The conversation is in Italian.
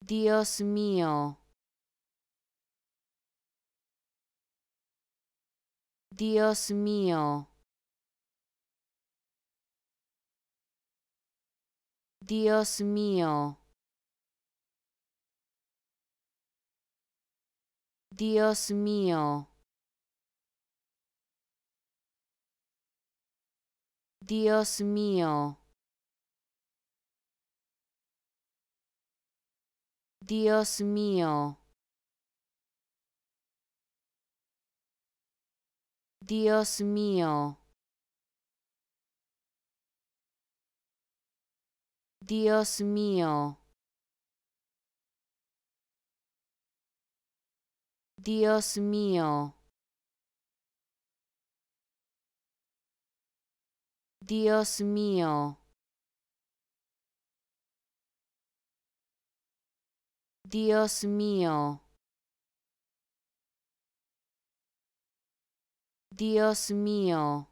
Dios mío, Dios mío, Dios mío, Dios mío, Dios mío, Dios mío, Dios mío, Dios mío, Dios mío, Dios mío, Dios mío, Dios mío.